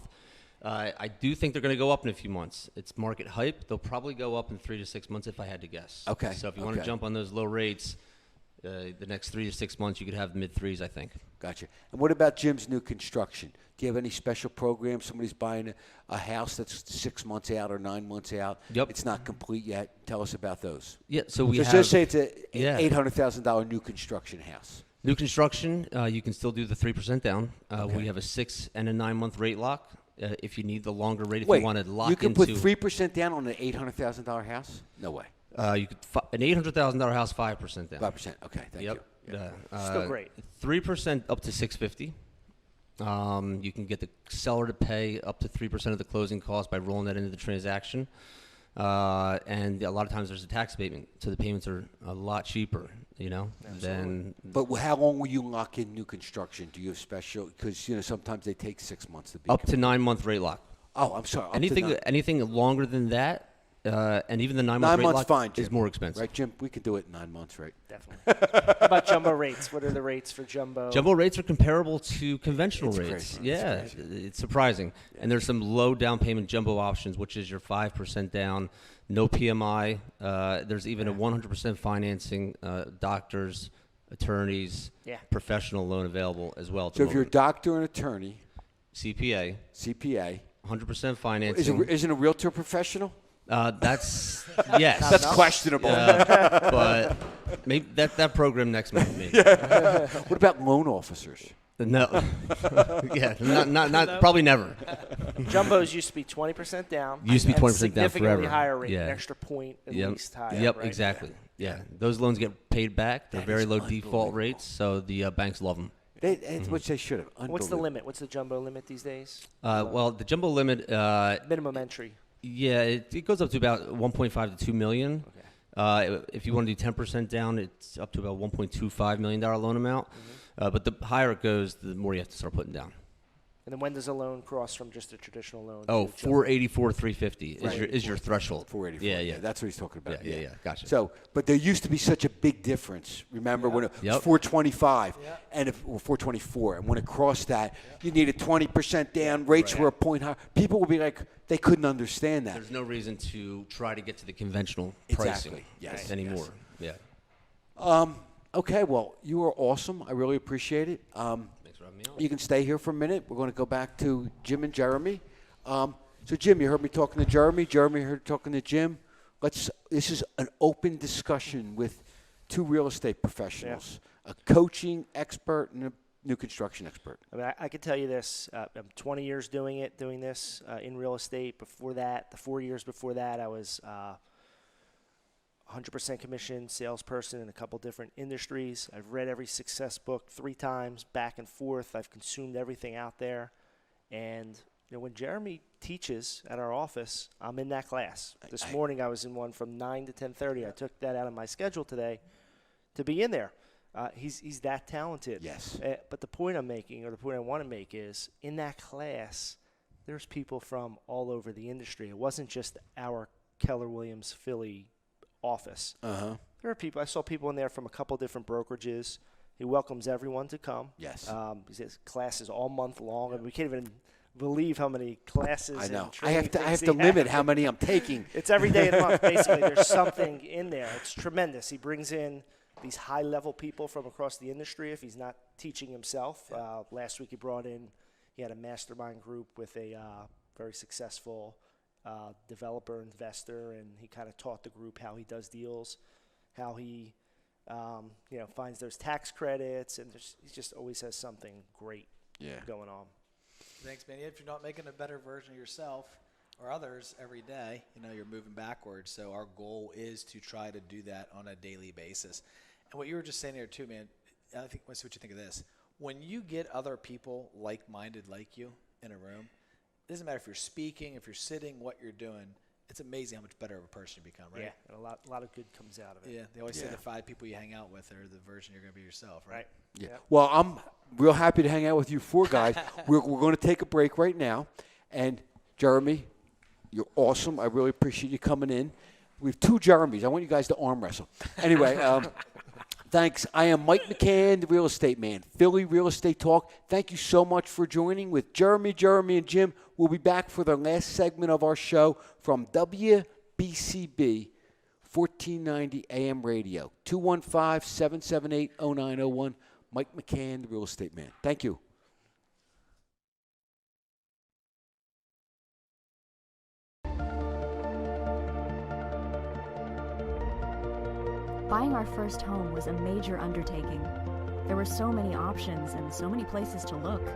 I do think they're going to go up in a few months. It's market hype. They'll probably go up in 3 to 6 months if I had to guess. Okay. So if you want to jump on those low rates, the next 3 to 6 months you could have mid threes, I think. Gotcha. And what about Jim's new construction? Do you have any special programs? Somebody's buying a house that's 6 months out or 9 months out. Yep. It's not complete yet. Tell us about those. Yeah. So we So have. just say it's a Yeah. $800,000 new construction house. New construction, you can still do the 3% down. We have a 6 and a 9 month rate lock. If you need the longer rate, if you want to lock you can into, put 3% down on an $800,000 house? No way. you could an $800,000 house 5% down. 5%. Okay, thank you. Yep. Still great. 3% up to $650. You can get the seller to pay up to 3% of the closing cost by rolling that into the transaction. And a lot of times there's a tax abatement, so the payments are a lot cheaper, than. But how long will you lock in new construction? Do you have special? Because sometimes they take 6 months to be Up to 9 month rate lock. Oh, I'm sorry. Anything longer than that, and even the 9 month 9 rate months lock fine, is Jim. more expensive. Right, Jim? We can do it in 9 months, right? Definitely. How about jumbo rates? What are the rates for jumbo? Jumbo rates are comparable to conventional It's rates. crazy. Yeah, it's surprising. And there's some low down payment jumbo options, which is your 5% down, no PMI. There's even a 100% financing, doctors, attorneys, professional loan available as well. So if you're a doctor and attorney, CPA, 100% financing. isn't a realtor professional? That's yes. That's questionable. But maybe that program next month. Maybe. What about loan officers? No. Yeah, not probably never. Jumbos used to be 20% down. Used to be 20% down significantly forever. higher rate, Yeah. an extra point at Yep. least higher. Yep, right? exactly. Yeah, those loans get paid back. They're That very is low default unbelievable. rates, so the banks love them. Which they should have. What's the limit? What's the jumbo limit these days? Well, the jumbo limit, Minimum entry. yeah, it goes up to about 1.5 to 2 million. Okay. If you want to do 10% down, it's up to about $1.25 million loan amount. But the higher it goes, the more you have to start putting down. And then when does a loan cross from just a traditional loan? Oh, to jumbo? 484, 350 is your threshold. 484. Yeah. That's what he's talking about. Yeah. Gotcha. So, but there used to be such a big difference. Remember when it was Yep. 425 and 424, and when it crossed that, you needed 20% down. Rates were a point higher. People would be like, they couldn't understand that. There's no reason to try to get to the conventional Exactly. pricing Yes. anymore. Yes. Yeah. Okay, well, you are awesome. I really appreciate it. Thanks for having me on. You can stay here for a minute. We're going to go back to Jim and Jeremy. So, Jim, you heard me talking to Jeremy. Jeremy heard talking to Jim. This is an open discussion with two real estate professionals, a coaching expert and a new construction expert. I mean, I can tell you this. I'm 20 years doing this in real estate. Before that, the 4 years before that, I was 100% commission salesperson in a couple different industries. I've read every success book 3 times, back and forth. I've consumed everything out there. And when Jeremy teaches at our office, I'm in that class. This morning I was in one from 9 to 10:30. I took that out of my schedule today to be in there. He's that talented. Yes. But the point I'm making, or the point I want to make, is in that class, there's people from all over the industry. It wasn't just our Keller Williams Philly office. Uh-huh. There are people. I saw people in there from a couple different brokerages. He welcomes everyone to come. Yes. He says classes all month long, and we can't even believe how many classes. I know. And I training have things to he limit has. how many I'm taking. It's every day of the month. Basically, there's something in there. It's tremendous. He brings in these high-level people from across the industry if he's not teaching himself. Last week he had a mastermind group with a very successful developer investor, and he kind of taught the group how he does deals, how he finds those tax credits, and he just always has something great going on. Thanks, man. If you're not making a better version of yourself, or others every day, you're moving backwards. So our goal is to try to do that on a daily basis. And what you were just saying there too, man, I think, let's see what you think of this. When you get other people like-minded like you in a room, it doesn't matter if you're speaking, if you're sitting, what you're doing. It's amazing how much better of a person you become, right? Yeah, and a lot of good comes out of it. Yeah, they always say the 5 people you hang out with are the version you're going to be yourself, right? Yeah. Well, I'm real happy to hang out with you 4 guys. we're going to take a break right now. And Jeremy, you're awesome. I really appreciate you coming in. We have 2 Jeremys. I want you guys to arm wrestle. Anyway, thanks. I am Mike McCann, the real estate man, Philly Real Estate Talk. Thank you so much for joining with Jeremy, and Jim. We'll be back for the last segment of our show from WBCB 1490 AM radio. 215-778-0901. Mike McCann, the real estate man. Thank you. Buying our first home was a major undertaking. There were so many options and so many places to look.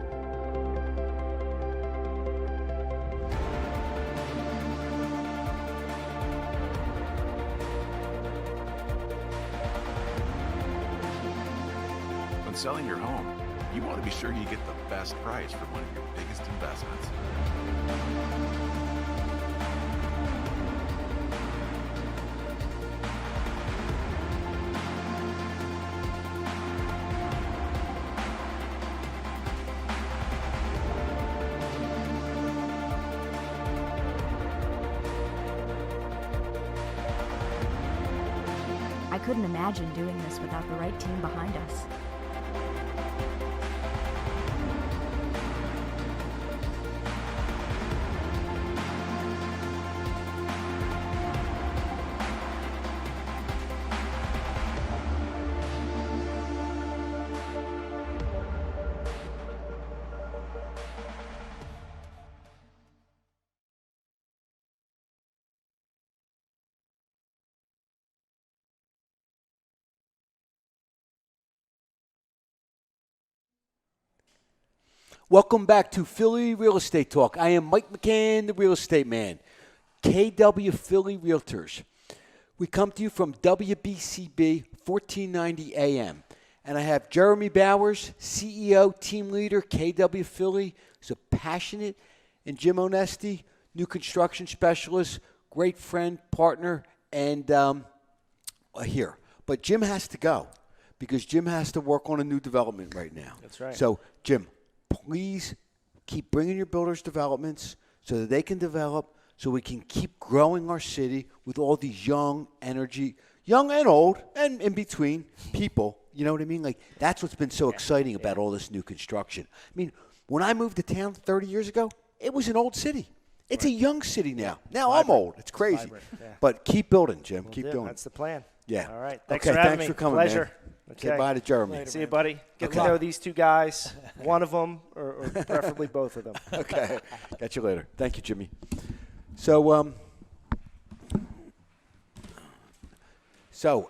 When selling your home, you want to be sure you get the best price for one of your biggest investments. I couldn't imagine doing this without the right team behind us. Welcome back to Philly Real Estate Talk. I am Mike McCann, the real estate man. KW Philly Realtors. We come to you from WBCB 1490 AM. And I have Jeremy Bowers, CEO, team leader, KW Philly. He's a passionate, and Jim Onesti, new construction specialist, great friend, partner, and here. But Jim has to go because Jim has to work on a new development right now. That's right. So, Jim, please keep bringing your builders developments so that they can develop, so we can keep growing our city with all these young and old, and in between people. You know what I mean? Like, that's what's been so exciting about all this new construction. I mean, when I moved to town 30 years ago, it was an old city. It's a young city now. Now I'm old. It's crazy. Vibrant, yeah. But keep building, Jim. Keep doing it. That's the plan. Yeah. All right. Thanks Okay, for having thanks me. for coming, Pleasure. man. Say bye to Jeremy. See you, buddy. Get Okay. to know these 2 guys, one of them, or preferably both of them. Okay. Catch you later. Thank you, Jimmy. So,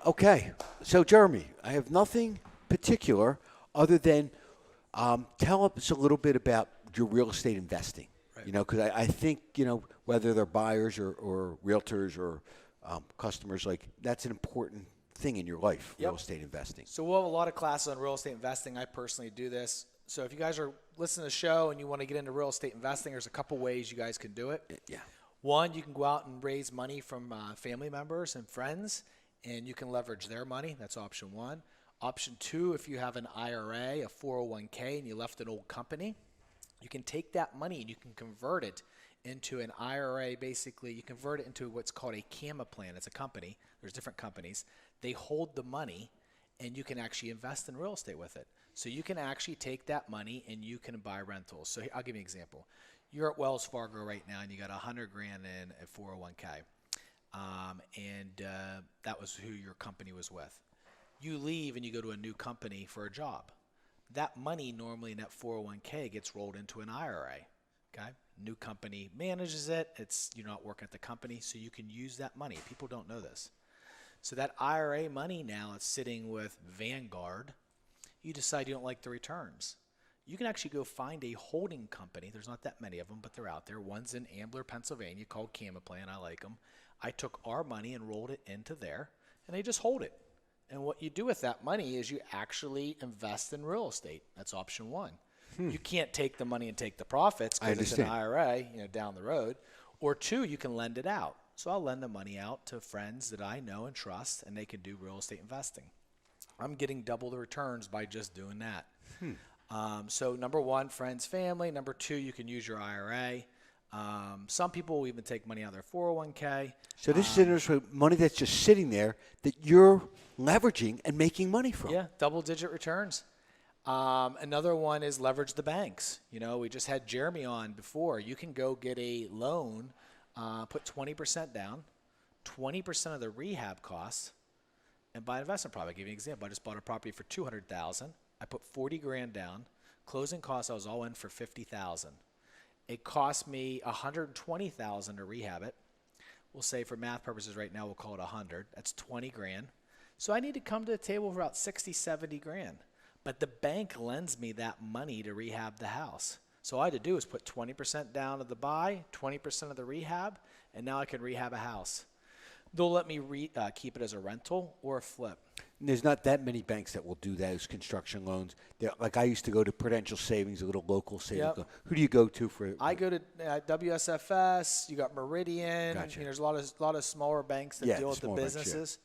okay. So, Jeremy, I have nothing particular other than tell us a little bit about your real estate investing. Right. You know, because I think, whether they're buyers or realtors or customers, like, that's an important thing in your life, real estate investing. So we'll have a lot of classes on real estate investing. I personally do this. So if you guys are listening to the show and you want to get into real estate investing, there's a couple ways you guys can do it. Yeah. One, you can go out and raise money from family members and friends, and you can leverage their money. That's option 1. Option 2, if you have an IRA, a 401k, and you left an old company, you can take that money and you can convert it into an IRA. Basically, you convert it into what's called a CAMA plan. It's a company. There's different companies. They hold the money, and you can actually invest in real estate with it. So you can actually take that money and you can buy rentals. So I'll give you an example. You're at Wells Fargo right now, and you got $100,000 in a 401k, and that was who your company was with. You leave and you go to a new company for a job. That money normally in that 401k gets rolled into an IRA. Okay, new company manages it. You're not working at the company, so you can use that money. People don't know this. So that IRA money now, it's sitting with Vanguard. You decide you don't like the returns. you can actually go find a holding company. There's not that many of them, but they're out there. One's in Ambler, Pennsylvania, called Camaplan. I like them. I took our money and rolled it into there, and they just hold it. And what you do with that money is you actually invest in real estate. That's option one. You can't take the money and take the profits because it's an IRA, down the road. Or two, you can lend it out. So I'll lend the money out to friends that I know and trust, and they can do real estate investing. I'm getting double the returns by just doing that. So number one, friends, family. Number two, you can use your IRA. Some people will even take money out of their 401k. So this is interesting, money that's just sitting there that you're leveraging and making money from. Yeah, double-digit returns. Another one is leverage the banks. We just had Jeremy on before. You can go get a loan, put 20% down, 20% of the rehab costs, and buy an investment property. I'll give you an example. I just bought a property for $200,000. I put $40,000 down. Closing costs, I was all in for $50,000. It cost me $120,000 to rehab it. We'll say for math purposes right now, we'll call it $100. That's $20,000. So I need to come to the table for about $60,000-$70,000. But the bank lends me that money to rehab the house. So all I had to do is put 20% down of the buy, 20% of the rehab, and now I can rehab a house. They'll let me keep it as a rental or a flip. And there's not that many banks that will do those construction loans. Like I used to go to Prudential Savings, a little local savings. Yep. Who do you go to for? I go to WSFS. You got Meridian. Gotcha. There's a lot of smaller banks that deal with the businesses.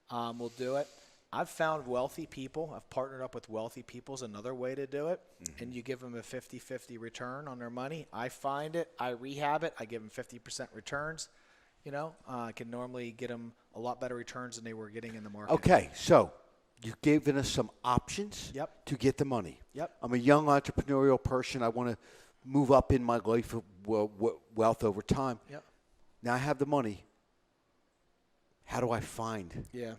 Will do it. I've found wealthy people. I've partnered up with wealthy people is another way to do it. And you give them a 50-50 return on their money. I find it. I rehab it. I give them 50% returns. I can normally get them a lot better returns than they were getting in the market. Okay, so you've given us some options to get the money. Yep. I'm a young entrepreneurial person. I want to move up in my life of wealth over time. Yep. Now I have the money. How do I find? Yeah.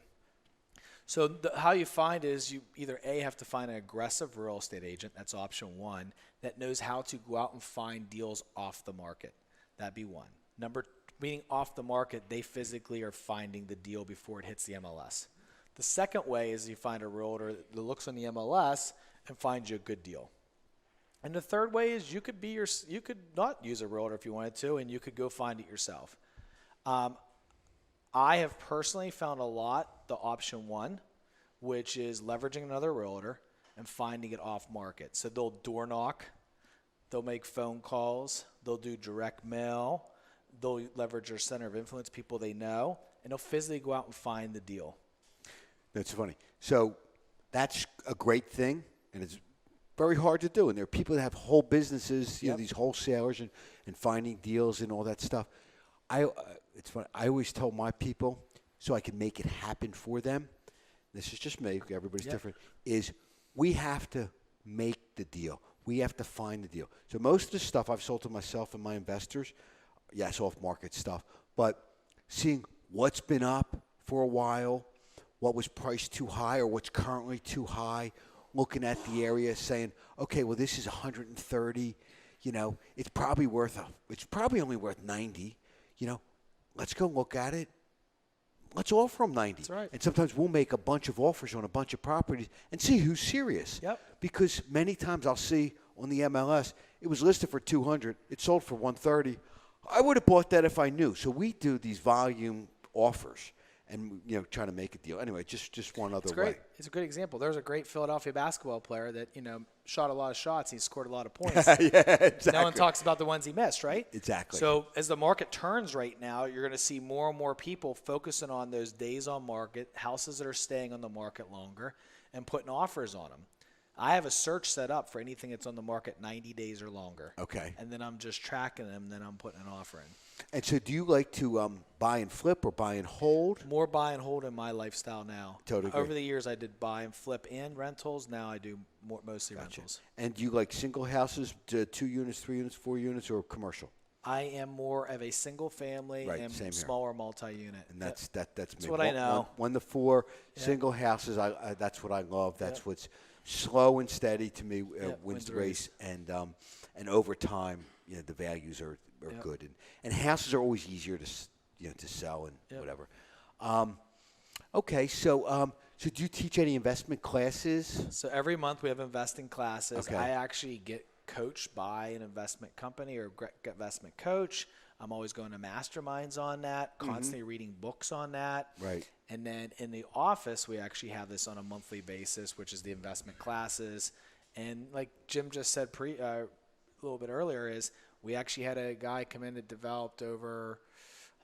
So how you find is you either A, have to find an aggressive real estate agent, that's option one, that knows how to go out and find deals off the market. That'd be one. Number two, meaning off the market, they physically are finding the deal before it hits the MLS. The second way is you find a realtor that looks on the MLS and finds you a good deal. And the third way is you could not use a realtor if you wanted to, and you could go find it yourself. I have personally found a lot the option one, which is leveraging another realtor and finding it off market. So they'll door knock, they'll make phone calls, they'll do direct mail, they'll leverage their center of influence, people they know, and they'll physically go out and find the deal. That's funny. So that's a great thing, and it's very hard to do. And there are people that have whole businesses, these wholesalers and finding deals and all that stuff. It's funny. I always tell my people, so I can make it happen for them, this is just me, everybody's different, is we have to make the deal. We have to find the deal. So most of the stuff I've sold to myself and my investors, yes, off-market stuff, but seeing what's been up for a while, what was priced too high or what's currently too high, looking at the area saying, okay, well, this is 130, it's probably only worth 90, let's go look at it. Let's offer them 90. That's right. And sometimes we'll make a bunch of offers on a bunch of properties and see who's serious. Yep. Because many times I'll see on the MLS, it was listed for 200, it sold for 130. I would have bought that if I knew. So we do these volume offers and trying to make a deal. Anyway, just one other way. It's a good example. There's a great Philadelphia basketball player that shot a lot of shots. He scored a lot of points. Yeah, exactly. No one talks about the ones he missed, right? Exactly. So as the market turns right now, you're going to see more and more people focusing on those days on market, houses that are staying on the market longer, and putting offers on them. I have a search set up for anything that's on the market 90 days or longer. Okay. And then I'm just tracking them, and then I'm putting an offer in. And so do you like to buy and flip or buy and hold? More buy and hold in my lifestyle now. Totally agree. Over the years, I did buy and flip and rentals. Now I do mostly rentals. And do you like single houses, 2 units, 3 units, 4 units, or commercial? I am more of a single family and smaller multi-unit. And that's me. what I know. 1 to 4 single houses. That's what I love. That's what's slow and steady to me. Wins the race, and over time, the values are good, and houses are always easier to sell and whatever. Okay, so So do you teach any investment classes? So every month we have investing classes. Okay. I actually get coached by an investment company or investment coach. I'm always going to masterminds on that, constantly reading books on that. Right. And then in the office, we actually have this on a monthly basis, which is the investment classes. And like Jim just said a little bit earlier, is we actually had a guy come in that developed over,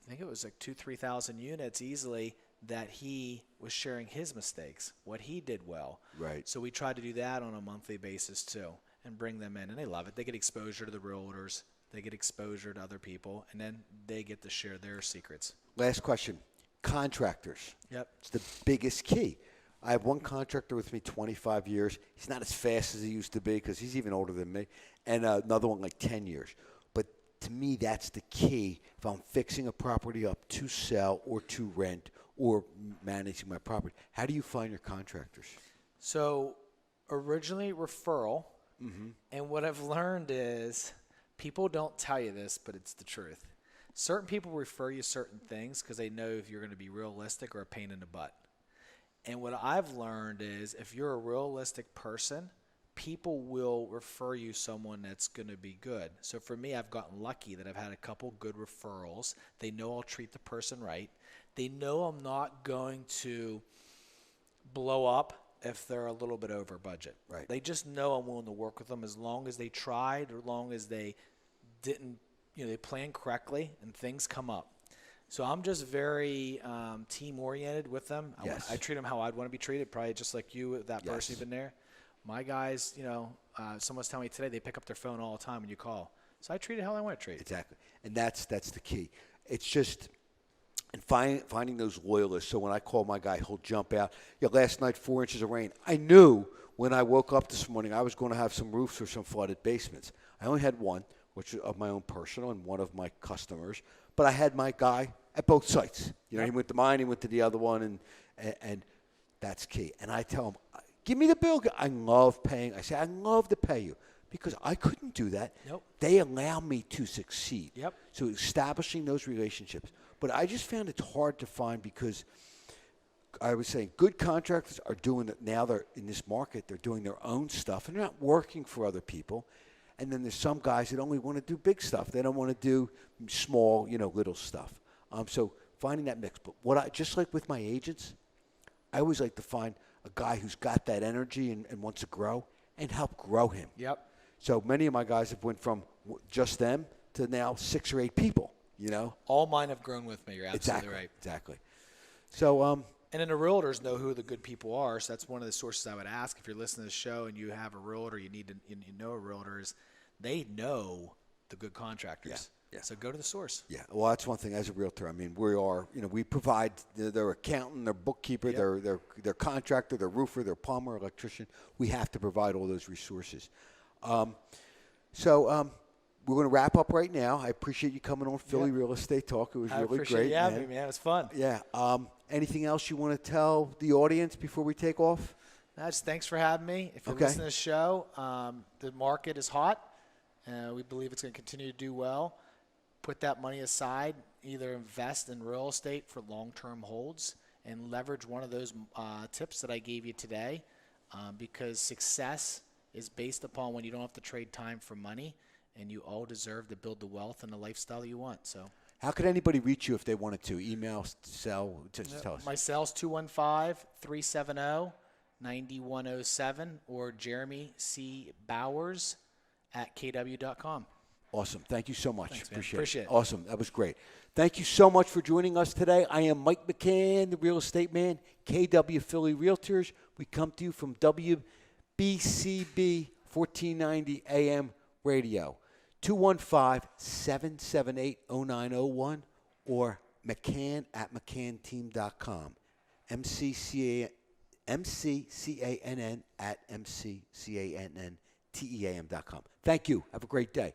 I think it was like 3,000 units easily, that he was sharing his mistakes, what he did well. Right. So we tried to do that on a monthly basis too and bring them in. And they love it. They get exposure to the realtors. They get exposure to other people. And then they get to share their secrets. Last question. Contractors. Yep. It's the biggest key. I have one contractor with me 25 years. He's not as fast as he used to be because he's even older than me. And another one like 10 years. But to me, that's the key. If I'm fixing a property up to sell or to rent or managing my property, how do you find your contractors? So originally referral. And what I've learned is people don't tell you this, but it's the truth. Certain people refer you certain things because they know if you're going to be realistic or a pain in the butt. And what I've learned is if you're a realistic person, people will refer you someone that's going to be good. So for me, I've gotten lucky that I've had a couple good referrals. They know I'll treat the person right. They know I'm not going to blow up if they're a little bit over budget. Right. They just know I'm willing to work with them as long as they tried or as long as they didn't, they plan correctly and things come up. So I'm just very team-oriented with them. Yes. I treat them how I'd want to be treated, probably just like you, that person who's been there. My guys, someone's telling me today they pick up their phone all the time when you call. So I treat it how I want to treat it. Exactly. And that's the key. It's just and finding those loyalists. So when I call my guy, he'll jump out. Last night, 4 inches of rain. I knew when I woke up this morning I was going to have some roofs or some flooded basements. I only had one, which is of my own personal and one of my customers. But I had my guy at both sites. He went to mine, he went to the other one, and that's key. And I tell him, give me the bill. I love paying. I say, I love to pay you because I couldn't do that. Nope. They allow me to succeed. Yep. So establishing those relationships. But I just found it hard to find because I was saying good contractors are doing it now. They're in this market. They're doing their own stuff. And they're not working for other people. And then there's some guys that only want to do big stuff. They don't want to do small, little stuff. So finding that mix. But just like with my agents, I always like to find a guy who's got that energy and wants to grow and help grow him. Yep. So many of my guys have went from just them to now 6 or 8 people, All mine have grown with me. You're absolutely right. Exactly. So, and then the realtors know who the good people are. So that's one of the sources I would ask if you're listening to the show and you have a realtor, you know a realtor is they know the good contractors. Yeah. So go to the source. Yeah. Well, that's one thing as a realtor. I mean, we are, we provide their accountant, their bookkeeper, their contractor, their roofer, their plumber, electrician. We have to provide all those resources. We're going to wrap up right now. I appreciate you coming on Philly Real Estate Talk. It was really great. I appreciate you having me, man. It was fun. Yeah. Anything else you want to tell the audience before we take off? Just thanks for having me. If you're listening to the show, the market is hot. We believe it's going to continue to do well. Put that money aside, either invest in real estate for long-term holds and leverage one of those tips that I gave you today because success is based upon when you don't have to trade time for money and you all deserve to build the wealth and the lifestyle you want. So, how could anybody reach you if they wanted to? Email, cell, just tell us. My cell's 215-370-9107 or Jeremy C. Bowers at kw.com. Awesome. Thank you so much. Thanks, Appreciate it. it. Awesome. That was great. Thank you so much for joining us today. I am Mike McCann, the real estate man, KW Philly Realtors. We come to you from WBCB 1490 AM radio. 215-778-0901 or McCann at McCannteam.com. MCCANN at MCCANNTEAM.com. Thank you. Have a great day.